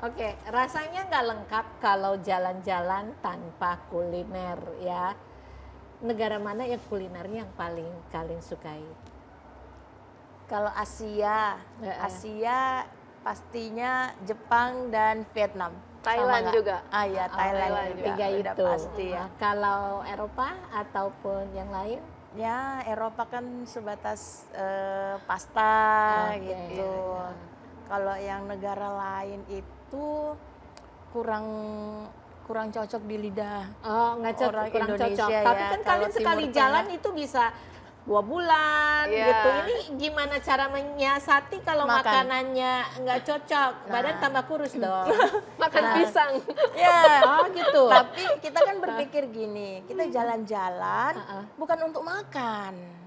Oke, rasanya nggak lengkap kalau jalan-jalan tanpa kuliner ya. Negara mana yang kulinernya yang paling kalian sukai? Kalau Asia, Asia pastinya Jepang dan Vietnam. Thailand juga. Ah ya, Thailand Thailand juga. Tiga Udah itu. pasti ya. Kalau Eropa ataupun yang lain? Ya, Eropa kan sebatas pasta Oke. gitu. Kalau yang negara lain itu kurang kurang cocok di lidah. Oh, nggak cocok, Orang kurang cocok. Indonesia Tapi ya, kan kalau kalian sekali Timur jalan Tengah. itu bisa 2 bulan Iya. gitu. Ini gimana cara menyiasati kalau Makan. makanannya nggak cocok? Badan tambah kurus dong. Makan pisang. Ya, Oh gitu. tapi kita kan berpikir gini, kita jalan-jalan bukan untuk makan.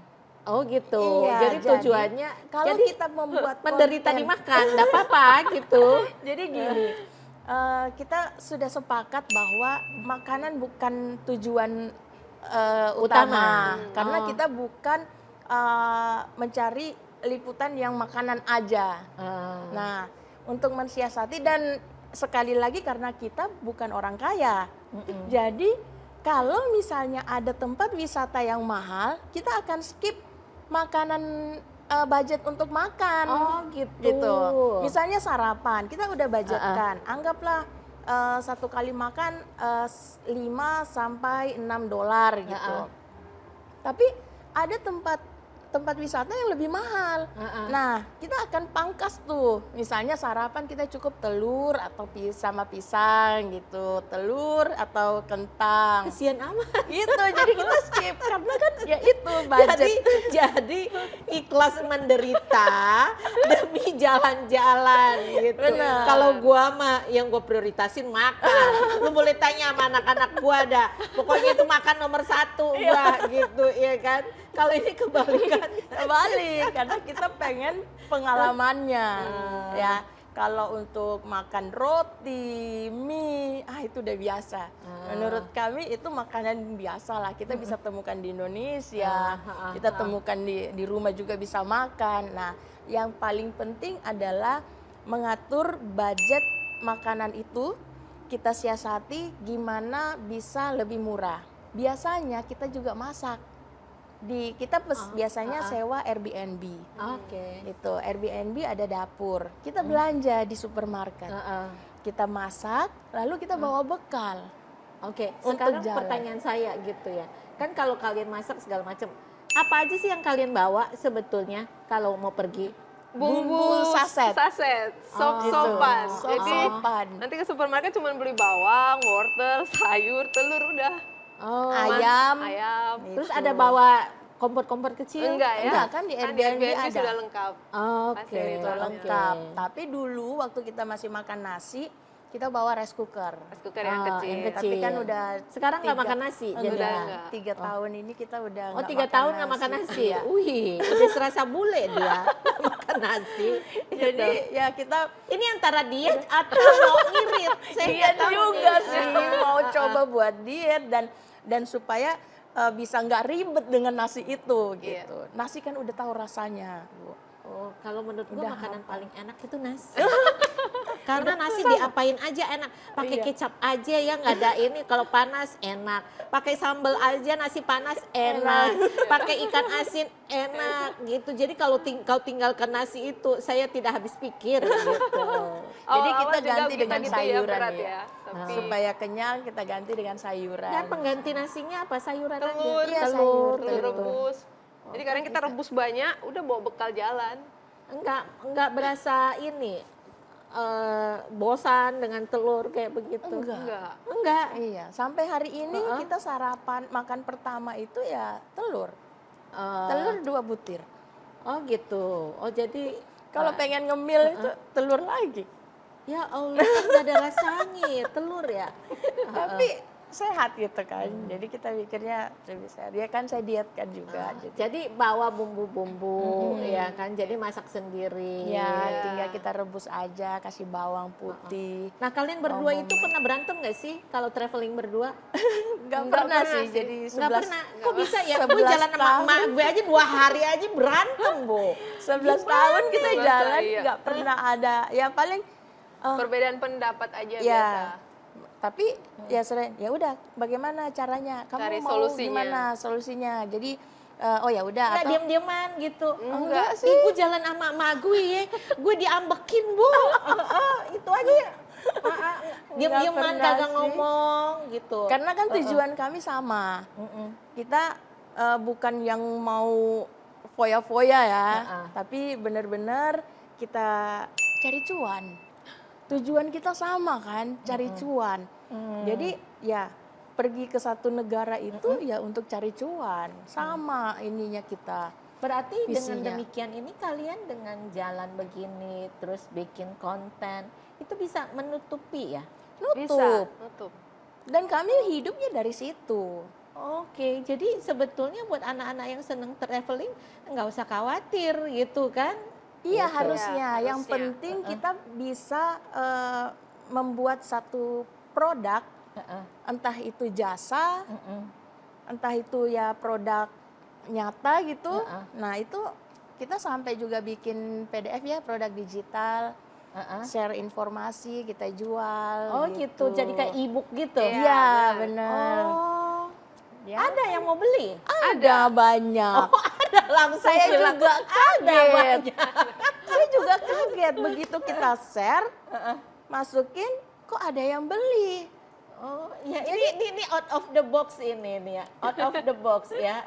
Oh gitu. Iya, Jadi tujuannya kalau jadi kita membuat menderita konten- dimakan, nggak apa-apa gitu. Jadi gini, kita sudah sepakat bahwa makanan bukan tujuan utama, karena Oh. kita bukan mencari liputan yang makanan aja. Nah, untuk mensiasati dan sekali lagi karena kita bukan orang kaya, jadi kalau misalnya ada tempat wisata yang mahal, kita akan skip makanan budget untuk makan. Oh gitu. Gitu. Misalnya sarapan, kita udah budgetkan. Anggaplah satu kali makan 5 sampai $6 gitu. Tapi ada tempat wisata yang lebih mahal. Nah, kita akan pangkas tuh. Misalnya sarapan kita cukup telur atau sama pisang gitu. Telur atau kentang. Kasian amat. Gitu. Jadi kita skip karena kan ya itu budget. Jadi ikhlas menderita demi jalan-jalan gitu. Benar. Kalau gua mah yang gua prioritasin makan. Lu boleh tanya sama anak-anak gua dah. Pokoknya itu makan nomor 1 gua gitu ya kan. Kalau ini kebalikan. Balik karena kita pengen pengalamannya. Ya. Kalau untuk makan roti, mie, itu udah biasa. Menurut kami itu makanan biasa lah. Kita bisa temukan di Indonesia, kita temukan di rumah juga bisa makan. Nah, yang paling penting adalah mengatur budget makanan itu. Kita siasati gimana bisa lebih murah. Biasanya kita juga masak. Kita biasanya sewa Airbnb. Oke. Itu Airbnb ada dapur. Kita belanja di supermarket. Kita masak, lalu kita bawa bekal. Oke, Untuk sekarang jalan. pertanyaan saya gitu ya. Kan kalau kalian masak segala macam, apa aja sih yang kalian bawa sebetulnya kalau mau pergi? Bumbu saset. Sop-sopan. Gitu. Jadi Sop-sopan. nanti ke supermarket cuma beli bawang, wortel, sayur, telur udah. Oh, Ayam. Ayam. terus Gitu. ada bawa kompor-kompor kecil? Enggak ya? Enggak, kan di Airbnb ada. sudah lengkap. Oke, Fasilitas Itu lengkap. Tapi dulu waktu kita masih makan nasi, kita bawa rice cooker. Rice cooker yang Oh, kecil. yang kecil. Tapi kan udah Sekarang nggak 3 makan nasi, enggak, jadi enggak. 3 tahun ini kita udah Oh, nggak 3 tahun nggak makan nasi ya? Wih, udah serasa bule dia makan nasi. Jadi ya kita Ini antara diet atau mau ngirit? Saya diet nggak tahu juga nih. sih, mau coba buat diet dan supaya bisa nggak ribet dengan nasi itu gitu. Nasi kan udah tahu rasanya, Bu. Oh, kalau menurut gua Udah makanan hafal. paling enak itu nasi. Karena nasi diapain aja enak. Pakai Iya. kecap aja ya, nggak ada ini. Kalau panas enak. Pakai sambal aja nasi panas enak. Pakai ikan asin enak gitu. Jadi kalau kau tinggalkan nasi itu, saya tidak habis pikir gitu. Jadi Awal-awal kita juga ganti dengan gitu ya, sayuran berat ya. ya. Tapi Supaya kenyang kita ganti dengan sayuran. Dan pengganti nasinya apa? Sayuran telur, aja. Iya, telur, sayur, telur gitu. rebus. Jadi kadang kita rebus banyak, udah bawa bekal jalan. Enggak berasa ini bosan dengan telur kayak begitu. Enggak. Enggak. Iya, sampai hari ini kita sarapan makan pertama itu ya telur. Telur 2 butir. Oh gitu. Oh jadi Kalau pengen ngemil itu telur lagi. ya Allah nggak ada rasanya telur ya. Tapi sehat gitu kan. Jadi kita pikirnya lebih sehat. Ya kan saya diet kan juga. Jadi bawa bumbu-bumbu ya kan. Jadi masak sendiri. Ya, tinggal kita rebus aja, kasih bawang putih. Nah kalian berdua itu pernah berantem nggak sih kalau traveling berdua? Nggak pernah sih, jadi Nggak 11 pernah. Kok bisa ya? 11 Gue jalan sama tahun. emak gue aja 2 hari aja berantem, Bu. 11 tahun kita 11 jalan iya. nggak pernah ada. Ya paling Perbedaan pendapat aja Ya, biasa. tapi ya sering ya udah bagaimana caranya? Kamu Cari mau solusinya. gimana solusinya? Jadi oh ya udah Nggak atau diam-diaman gitu. Enggak Ih, gue jalan sama emak gue diambekin bu. Itu aja. Diam-diaman pernah kagak sih. ngomong gitu. karena kan tujuan kami sama. Kita bukan yang mau foya-foya ya, tapi benar-benar kita cari cuan. Tujuan kita sama kan, cari cuan. Jadi ya pergi ke satu negara itu ya untuk cari cuan. Sama ininya kita. Berarti dengan Visinya. demikian ini kalian dengan jalan begini terus bikin konten itu bisa menutupi ya? Bisa, Nutup. nutup. Dan kami hidupnya dari situ. Oke, jadi sebetulnya buat anak-anak yang seneng traveling nggak usah khawatir gitu kan? Iya Gitu. harusnya. Ya, Yang harusnya. penting kita bisa membuat satu produk, entah itu jasa, entah itu ya produk nyata gitu. Nah itu kita sampai juga bikin PDF ya, produk digital, share informasi, kita jual. Oh gitu, jadi kayak e-book gitu? Iya. Iya benar. benar. Oh, Ya. ada yang mau beli? Ada banyak. Ada langsung Saya bilang, juga ada kaget. banyak. Saya juga kaget begitu kita share, masukin kok ada yang beli. Oh, ya ini out of the box ini nih ya, out of the box ya.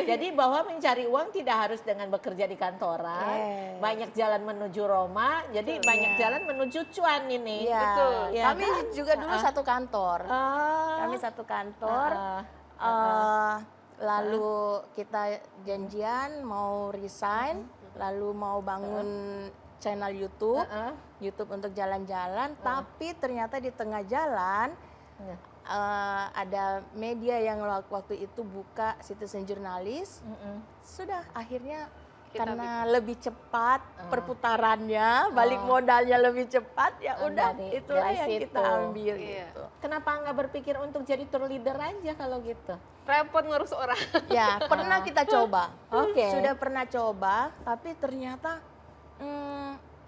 Jadi bahwa mencari uang tidak harus dengan bekerja di kantoran, Yes. banyak jalan menuju Roma, jadi banyak jalan menuju cuan ini. Iya. Betul. Ya Kami kan? juga dulu satu kantor. Kami satu kantor. Lalu kita janjian mau resign, lalu mau bangun channel YouTube, YouTube untuk jalan-jalan. Tapi ternyata di tengah jalan ada media yang waktu itu buka Citizen Jurnalis. Sudah akhirnya Kita karena lebih cepat perputarannya, balik modalnya lebih cepat, ya udah itulah dari yang situ. kita ambil Iya. gitu. Kenapa nggak berpikir untuk jadi tour leader aja kalau gitu? Repot ngurus orang. Ya, pernah kita coba. Oke. Sudah pernah coba, tapi ternyata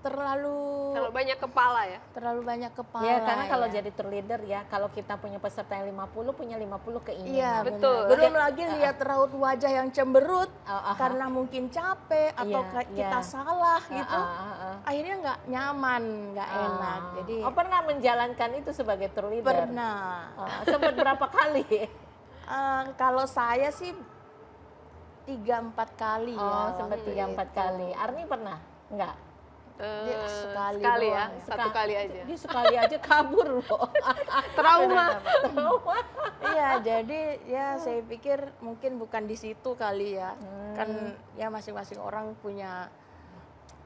Terlalu terlalu banyak kepala ya. banyak kepala. Ya karena kalau ya. jadi tour leader ya, kalau kita punya peserta yang 50, punya 50 keinginan. Iya, Betul. benar. Belum lagi lihat raut wajah yang cemberut aha. karena mungkin capek atau Iya, kita iya. salah gitu. Ah. Akhirnya nggak nyaman, nggak enak. Jadi Oh, pernah menjalankan itu sebagai tour leader? pernah. Sempat berapa kali? Kalau saya sih 3-4 kali ya. Oh, sempat waktu 3-4 itu. kali. Arni pernah? Enggak? Dia sekali sekali ya, doang. satu kali aja. Dia sekali aja kabur loh. Trauma. Iya, jadi ya saya pikir mungkin bukan di situ kali ya. Kan ya masing-masing orang punya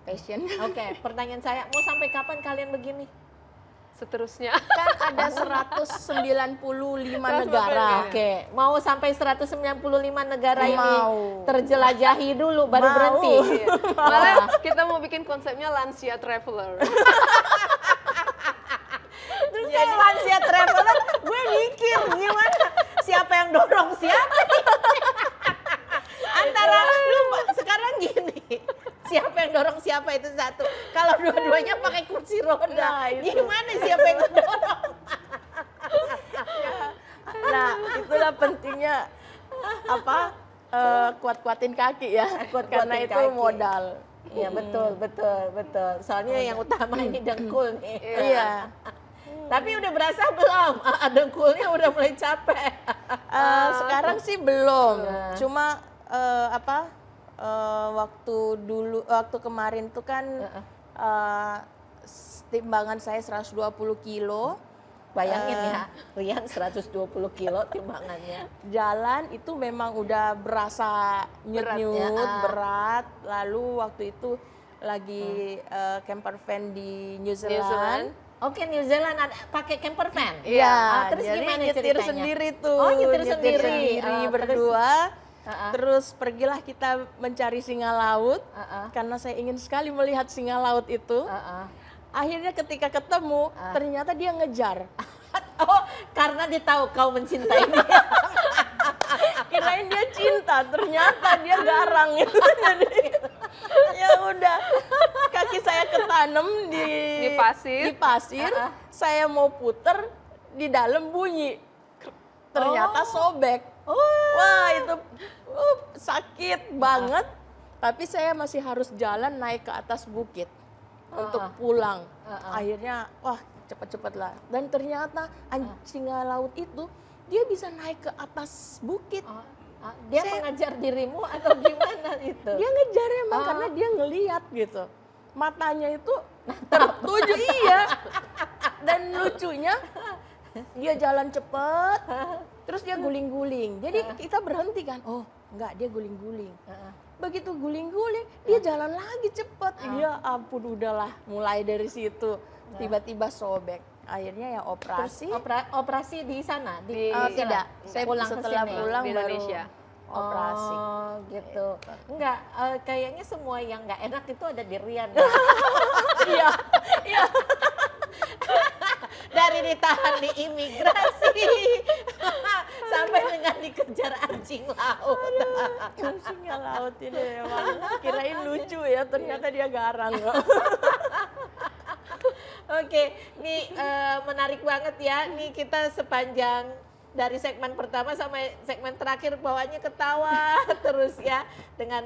passion. Oke, pertanyaan saya, mau sampai kapan kalian begini? Seterusnya. Kan ada 195 negara. Oke, mau sampai 195 negara ini Mau. terjelajahi dulu baru Mau. berhenti. Iya. Malah kita mau bikin konsepnya lansia traveler. Terus kayak lansia traveler, gue mikir gimana siapa yang dorong siapa? Antara lu sekarang gini, siapa yang dorong siapa itu satu. Kalau dua-duanya pakai kursi roda, Nah, itu. gimana siapa yang dorong? Nah, itulah pentingnya apa? Kuat-kuatin kaki ya. Kuat-kuatin Karena itu kaki. modal. Iya betul. Soalnya yang utama ini dengkul nih. Iya. Tapi udah berasa belum? Dengkulnya udah mulai capek. Sekarang sih belum. Nah. Cuma waktu kemarin tuh kan timbangan saya 120 kilo. Bayangin ya, Rian 120 kilo timbangannya. Jalan itu memang udah berasa nyut-nyut, ya, berat. Lalu waktu itu lagi camper van di New Zealand. Oke, New Zealand ada pakai camper van. Iya, terus jadi gimana nyetir ceritanya? sendiri tuh. Oh, nyetir sendiri. berdua. Terus, Terus pergilah kita mencari singa laut. uh-uh. Karena saya ingin sekali melihat singa laut itu. Akhirnya ketika ketemu, ternyata dia ngejar. Oh, karena dia tahu kau mencintai dia. Kirain dia cinta, ternyata dia garang gitu. Jadi, ya Ya udah, kaki saya ketanam Di pasir. di pasir, saya mau puter, di dalam bunyi. Ternyata sobek. Wah itu sakit banget. Tapi saya masih harus jalan naik ke atas bukit untuk pulang. Akhirnya wah cepet-cepet lah. Dan ternyata singa laut itu dia bisa naik ke atas bukit. Dia mengajar dirimu atau gimana itu? Dia ngejar emang karena dia ngeliat gitu. Matanya itu tertuju iya. Dan lucunya dia jalan cepet, terus dia guling-guling. Jadi kita berhenti kan, oh enggak dia guling-guling. Begitu guling-guling, dia jalan lagi cepet. Ya ampun udahlah, mulai dari situ tiba-tiba sobek. Akhirnya ya operasi. Operasi di sana? Tidak, saya pulang setelah ke sini? pulang Di baru Indonesia. operasi. Oh gitu. Enggak, kayaknya semua yang nggak enak itu ada di Rian. Iya, iya. Dari ditahan di imigrasi sampai dengan dikejar anjing laut. Singa laut ini emang kirain lucu ya, ternyata dia garang. Oke, nih menarik banget ya. Nih kita sepanjang dari segmen pertama sampai segmen terakhir bawaannya ketawa terus ya dengan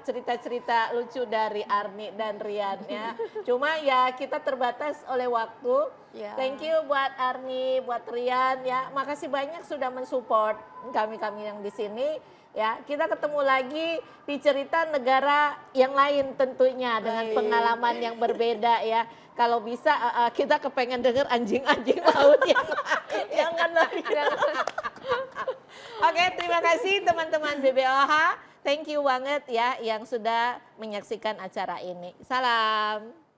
cerita-cerita lucu dari Arni dan Rian ya. Cuma ya kita terbatas oleh waktu. Ya. Thank you buat Arni, buat Rian ya. Makasih banyak sudah mensupport kami-kami yang di sini. Ya, kita ketemu lagi di cerita negara yang lain tentunya dengan pengalaman yang berbeda ya. Kalau bisa kita kepengen denger anjing-anjing laut yang lain. Jangan lari. Oke, terima kasih teman-teman BBOH. Thank you banget ya yang sudah menyaksikan acara ini. Salam.